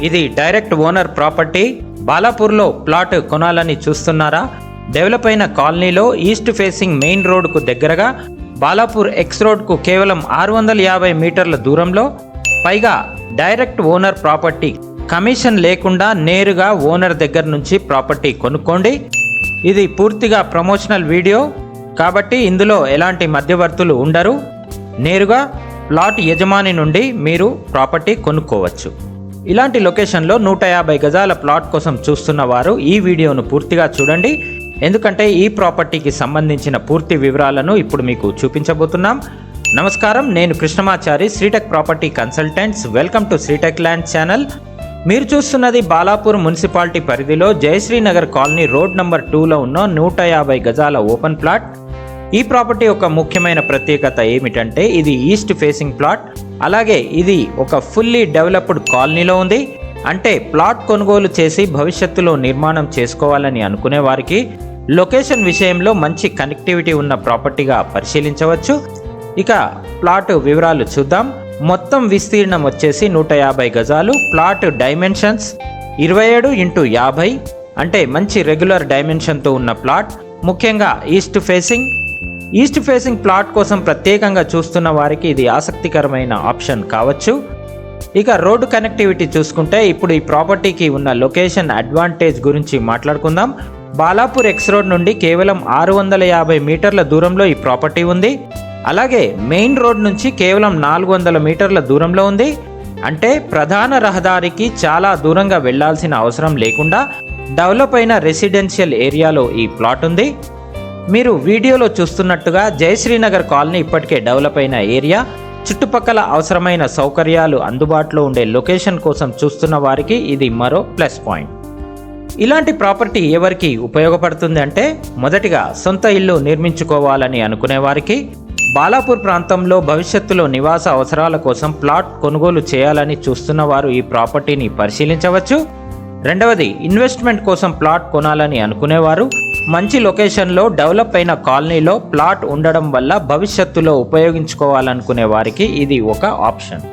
ఇది direct owner property. బాలాపూర్లో plot కొనాలని చూస్తున్నారా? డెవలప్ అయిన కాలనీలో ఈస్ట్ ఫేసింగ్ మెయిన్ రోడ్కు దగ్గరగా బాలాపూర్ ఎక్స్ రోడ్కు కేవలం 650 మీటర్ల దూరంలో, పైగా డైరెక్ట్ ఓనర్ ప్రాపర్టీ. కమిషన్ లేకుండా నేరుగా ఓనర్ దగ్గర నుంచి ప్రాపర్టీ కొనుక్కోండి. ఇది పూర్తిగా ప్రమోషనల్ వీడియో కాబట్టి ఇందులో ఎలాంటి మధ్యవర్తులు ఉండరు. నేరుగా ప్లాట్ యజమాని నుండి మీరు ప్రాపర్టీ కొనుక్కోవచ్చు. ఇలాంటి లొకేషన్లో 150 గజాల ప్లాట్ కోసం చూస్తున్న వారు ఈ వీడియోను పూర్తిగా చూడండి. ఎందుకంటే ఈ ప్రాపర్టీకి సంబంధించిన పూర్తి వివరాలను ఇప్పుడు మీకు చూపించబోతున్నాం. నమస్కారం, నేను Krishnamachari, Sritech property consultants. Welcome to Sritech land channel. మీరు చూస్తున్నది బాలాపూర్ మున్సిపాలిటీ పరిధిలో జయశ్రీనగర్ కాలనీ రోడ్ నంబర్ 2లో ఉన్న 150 గజాల ఓపెన్ ప్లాట్. ఈ ప్రాపర్టీ యొక్క ముఖ్యమైన ప్రత్యేకత ఏమిటంటే ఇది ఈస్ట్ ఫేసింగ్ ప్లాట్. అలాగే ఇది ఒక ఫుల్లీ డెవలప్డ్ కాలనీలో ఉంది. అంటే ప్లాట్ కొనుగోలు చేసి భవిష్యత్తులో నిర్మాణం చేసుకోవాలని అనుకునే వారికి లొకేషన్ విషయంలో మంచి కనెక్టివిటీ ఉన్న ప్రాపర్టీగా పరిశీలించవచ్చు. ఇక ప్లాట్ వివరాలు చూద్దాం. మొత్తం విస్తీర్ణం వచ్చేసి 150 గజాలు. ప్లాట్ డైమెన్షన్స్ 27x50, అంటే మంచి రెగ్యులర్ డైమెన్షన్తో ఉన్న ప్లాట్. ముఖ్యంగా ఈస్ట్ ఫేసింగ్ ప్లాట్ కోసం ప్రత్యేకంగా చూస్తున్న వారికి ఇది ఆసక్తికరమైన ఆప్షన్ కావచ్చు. ఇక రోడ్డు కనెక్టివిటీ చూసుకుంటే ఇప్పుడు ఈ ప్రాపర్టీకి ఉన్న లొకేషన్ అడ్వాంటేజ్ గురించి మాట్లాడుకుందాం. బాలాపూర్ ఎక్స్ రోడ్ నుండి కేవలం 650 మీటర్ల దూరంలో ఈ ప్రాపర్టీ ఉంది. అలాగే మెయిన్ రోడ్ నుంచి కేవలం 400 మీటర్ల దూరంలో ఉంది. అంటే ప్రధాన రహదారికి చాలా దూరంగా వెళ్లాల్సిన అవసరం లేకుండా డెవలప్ అయిన రెసిడెన్షియల్ ఏరియాలో ఈ ప్లాట్ ఉంది. మీరు వీడియోలో చూస్తున్నట్టుగా జయశ్రీనగర్ కాలనీ ఇప్పటికే డెవలప్ అయిన ఏరియా. చుట్టుపక్కల అవసరమైన సౌకర్యాలు అందుబాటులో ఉండే లొకేషన్ కోసం చూస్తున్న వారికి ఇది మరో ప్లస్ పాయింట్. ఇలాంటి ప్రాపర్టీ ఎవరికి ఉపయోగపడుతుంది అంటే, మొదటిగా సొంత ఇల్లు నిర్మించుకోవాలని అనుకునే వారికి, బాలాపూర్ ప్రాంతంలో భవిష్యత్తులో నివాస అవసరాల కోసం ప్లాట్ కొనుగోలు చేయాలని చూస్తున్న వారు ఈ ప్రాపర్టీని పరిశీలించవచ్చు. రెండవది, ఇన్వెస్ట్మెంట్ కోసం ప్లాట్ కొనాలని అనుకునేవారు, మంచి లొకేషన్లో డెవలప్ అయిన కాలనీలో ప్లాట్ ఉండడం వల్ల భవిష్యత్తులో ఉపయోగించుకోవాలనుకునే వారికి ఇది ఒక ఆప్షన్.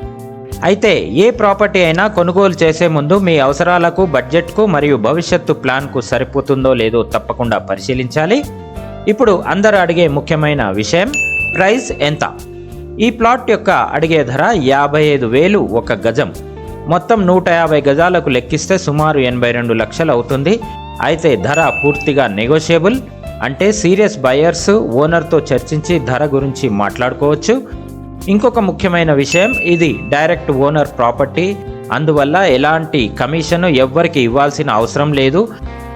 అయితే ఏ ప్రాపర్టీ అయినా కొనుగోలు చేసే ముందు మీ అవసరాలకు, బడ్జెట్కు మరియు భవిష్యత్తు ప్లాన్కు సరిపోతుందో లేదో తప్పకుండా పరిశీలించాలి. ఇప్పుడు అందరూ అడిగే ముఖ్యమైన విషయం, ప్రైస్ ఎంత? ఈ ప్లాట్ యొక్క అడిగే ధర 55,000 ఒక గజం. మొత్తం 150 గజాలకు లెక్కిస్తే సుమారు 82 లక్షలు అవుతుంది. అయితే ధర పూర్తిగా నెగోషియబుల్. అంటే సీరియస్ బయర్స్ ఓనర్తో చర్చించి ధర గురించి మాట్లాడుకోవచ్చు. ఇంకొక ముఖ్యమైన విషయం, ఇది డైరెక్ట్ ఓనర్ ప్రాపర్టీ. అందువల్ల ఎలాంటి కమిషన్ ఎవ్వరికి ఇవ్వాల్సిన అవసరం లేదు.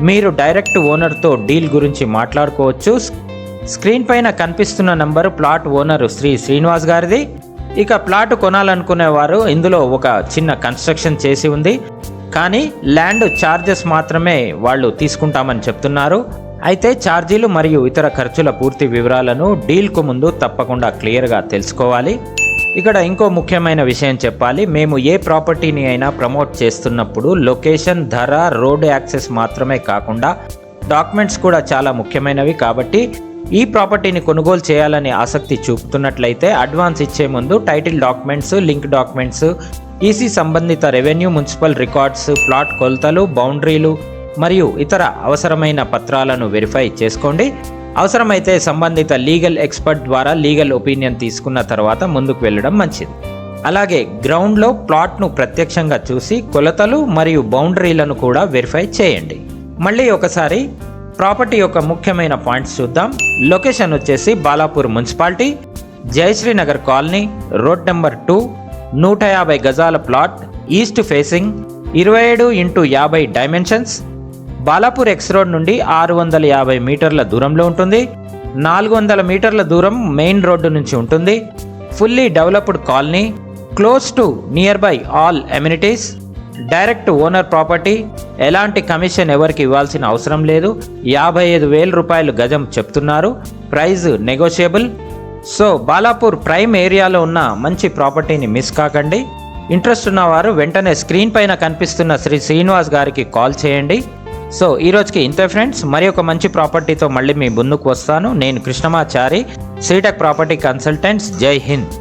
మీరు డైరెక్ట్ ఓనర్తో డీల్ గురించి మాట్లాడుకోవచ్చు. స్క్రీన్ పైన కనిపిస్తున్న number plot owner Shri Srinivas గారిది. ఇక ప్లాట్ కొనాలనుకునేవారు, ఇందులో ఒక చిన్న కన్స్ట్రక్షన్ చేసి ఉంది, కానీ ల్యాండ్ ఛార్జెస్ మాత్రమే వాళ్ళు తీసుకుంటామని చెప్తున్నారు. అయితే ఛార్జీలు మరియు ఇతర ఖర్చుల పూర్తి వివరాలను డీల్కు ముందు తప్పకుండా క్లియర్గా తెలుసుకోవాలి. ఇక్కడ ఇంకో ముఖ్యమైన విషయం చెప్పాలి. మేము ఏ ప్రాపర్టీని అయినా ప్రమోట్ చేస్తున్నప్పుడు లొకేషన్, ధర, రోడ్ యాక్సెస్ మాత్రమే కాకుండా డాక్యుమెంట్స్ కూడా చాలా ముఖ్యమైనవి. కాబట్టి ఈ ప్రాపర్టీని కొనుగోలు చేయాలని ఆసక్తి చూపుతున్నట్లయితే అడ్వాన్స్ ఇచ్చే ముందు title documents, link documents, EC సంబంధిత రెవెన్యూ, మున్సిపల్ రికార్డ్స్, ప్లాట్ కొలతలు, బౌండరీలు మరియు ఇతర అవసరమైన పత్రాలను వెరిఫై చేసుకోండి. అవసరమైతే సంబంధిత లీగల్ ఎక్స్పర్ట్ ద్వారా లీగల్ ఒపీనియన్ తీసుకున్న తర్వాత ముందుకు వెళ్ళడం మంచిది. అలాగే గ్రౌండ్లో ప్లాట్ను ప్రత్యక్షంగా చూసి కొలతలు మరియు బౌండరీలను కూడా వెరిఫై చేయండి. మళ్ళీ ఒకసారి ప్రాపర్టీ యొక్క ముఖ్యమైన పాయింట్స్ చూద్దాం. లొకేషన్ వచ్చేసి Balapur municipality, Jayasrinagar colony, road number 2, 150 గజాల plot, east facing, 27x50 dimensions. Balapur X road నుండి 650 మీటర్ల దూరంలో ఉంటుంది. 400 మీటర్ల దూరం మెయిన్ రోడ్డు నుంచి ఉంటుంది. Fully developed colony, close to near by all amenities. Direct owner property. ఎలాంటి కమిషన్ ఎవరికి ఇవ్వాల్సిన అవసరం లేదు. 55,000 రూపాయలు గజం చెప్తున్నారు. Price negotiable. So Balapur prime ఏరియాలో ఉన్న మంచి ప్రాపర్టీని మిస్ కాకండి. ఇంట్రెస్ట్ ఉన్నవారు వెంటనే స్క్రీన్ పైన కనిపిస్తున్న శ్రీ శ్రీనివాస్ గారికి కాల్ చేయండి. సో ఈరోజుకి ఇంతే ఫ్రెండ్స్. మరి ఒక మంచి ప్రాపర్టీతో మళ్ళీ మీ ముందుకు వస్తాను. నేను కృష్ణమాచారి, శ్రీటెక్ ప్రాపర్టీ కన్సల్టెంట్స్. జై హింద్.